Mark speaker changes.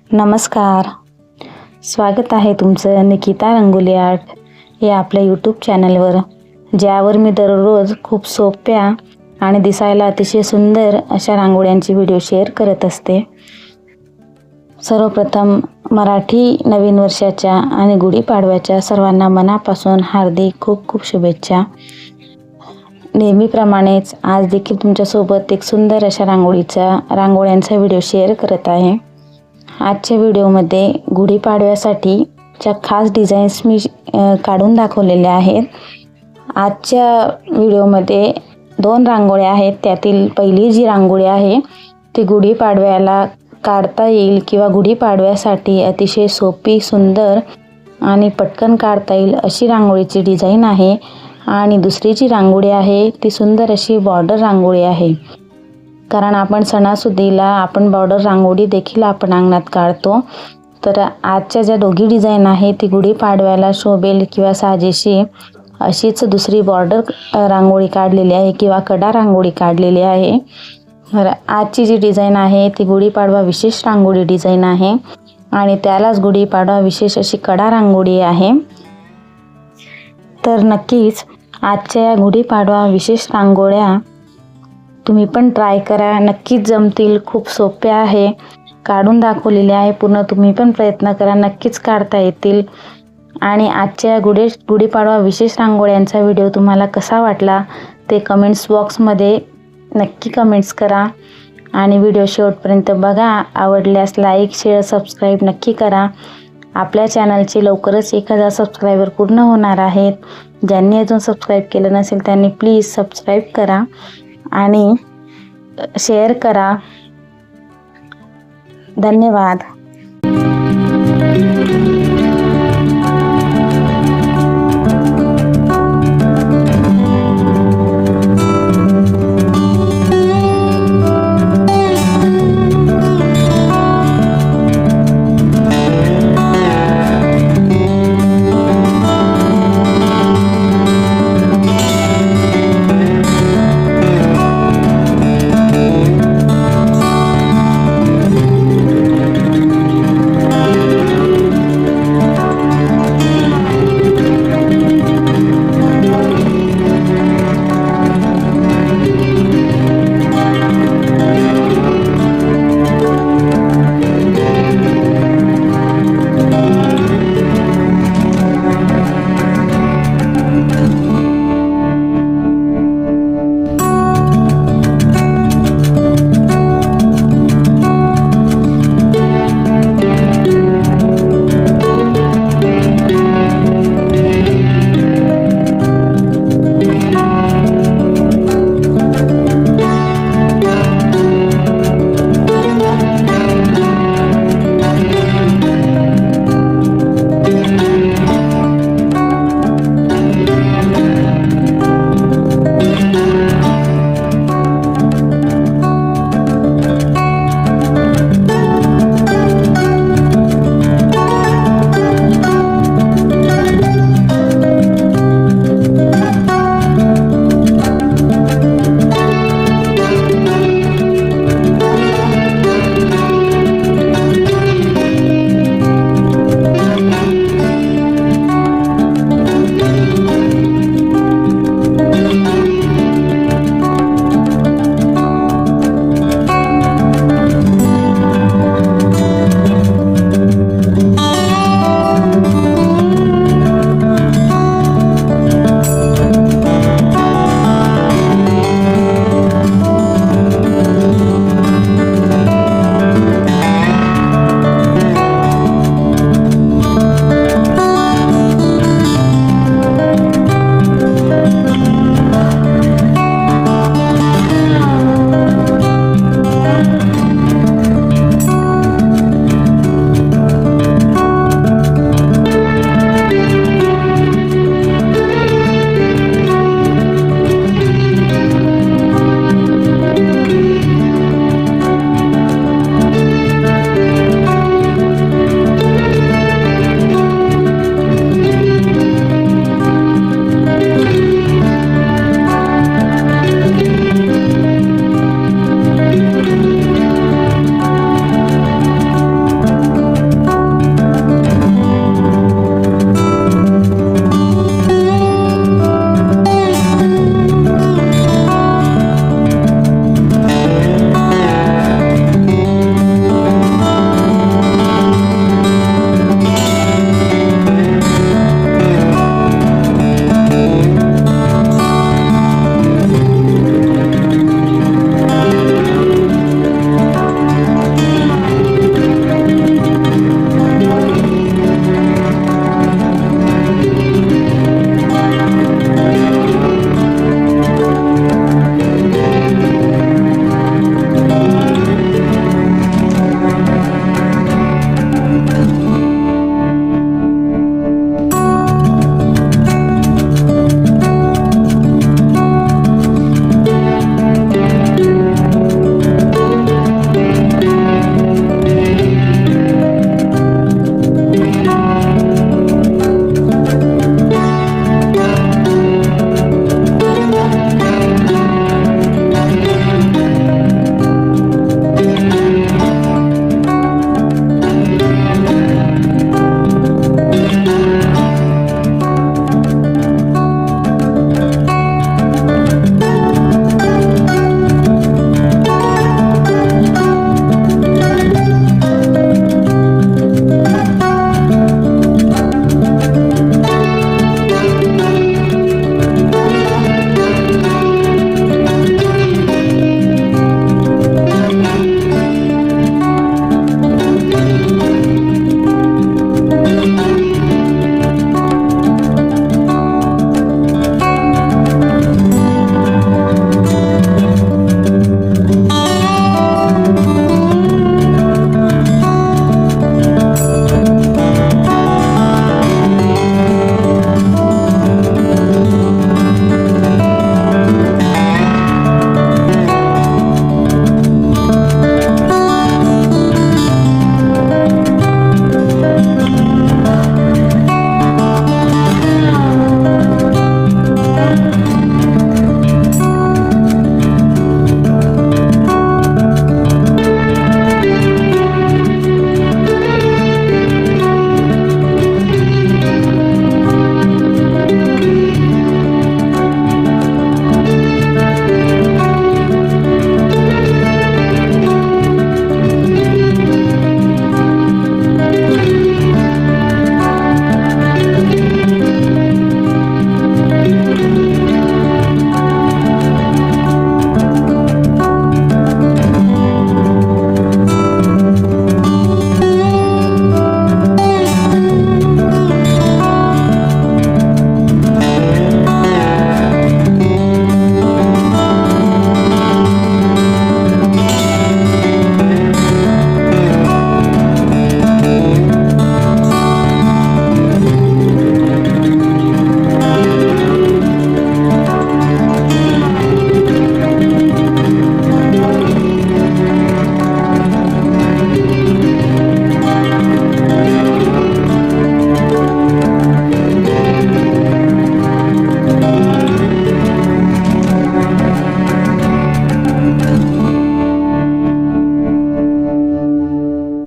Speaker 1: नमस्कार, स्वागत आहे तुमचं निकिता रंगोली आर्ट या आपल्या यूट्यूब चॅनलवर, ज्यावर मी दररोज खूप सोप्या आणि दिसायला अतिशय सुंदर अशा रांगोळ्यांची व्हिडिओ शेअर करत असते। सर्वप्रथम मराठी नवीन वर्षाच्या आणि गुढीपाडव्याच्या सर्वांना मनापासून हार्दिक खूप खूप शुभेच्छा। नेहमीप्रमाणेच आज देखील तुमच्यासोबत एक सुंदर अशा रांगोळ्यांचा व्हिडिओ शेअर करत आहे। आजच्या व्हिडिओमध्ये गुढीपाडव्यासाठीच्या खास डिझाईन्स मी काढून दाखवलेल्या आहेत। आजच्या व्हिडिओमध्ये 2 रांगोळ्या आहेत। त्यातील पहिली जी रांगोळी आहे ती गुढीपाडव्याला काढता येईल किंवा गुढीपाडव्यासाठी अतिशय सोपी, सुंदर आणि पटकन काढता येईल अशी रांगोळीची डिझाईन आहे। आणि दुसरी जी रांगोळी आहे ती सुंदर अशी बॉर्डर रांगोळी आहे, कारण आपण सणासुदीला आपण बॉर्डर रांगोळी देखील आपण अंगणात काढतो। तर आजच्या ज्या दोघी डिझाईन आहे ती गुढीपाडव्याला शोभेल किंवा साजेशी अशीच दुसरी बॉर्डर रांगोळी काढलेली आहे किंवा कडा रांगोळी काढलेली आहे। तर आजची जी डिझाईन आहे ती गुढीपाडवा विशेष रांगोळी डिझाईन आहे आणि त्यालाच गुढीपाडवा विशेष अशी कडा रांगोळी आहे। तर नक्कीच आजच्या या गुढीपाडवा विशेष रांगोळ्या तुम्ही पण ट्राय करा, नक्कीच जमतील। खूप सोप्या आहे, काढून दाखवलेले आहे पूर्ण, तुम्ही पण प्रयत्न करा, नक्कीच काढता येतील। आणि आजच्या गुढीपाडवा विशेष रांगोळ्यांचा व्हिडिओ तुम्हाला कसा वाटला ते कमेंट्स बॉक्समध्ये नक्की कमेंट्स करा आणि व्हिडिओ शेवटपर्यंत बघा। आवडल्यास लाईक, शेअर, सबस्क्राईब नक्की करा। आपल्या चॅनलचे लवकरच 1000 सबस्क्रायबर पूर्ण होणार आहेत। ज्यांनी अजून सबस्क्राईब केलं नसेल त्यांनी प्लीज सबस्क्राईब करा आणि शेअर करा। धन्यवाद।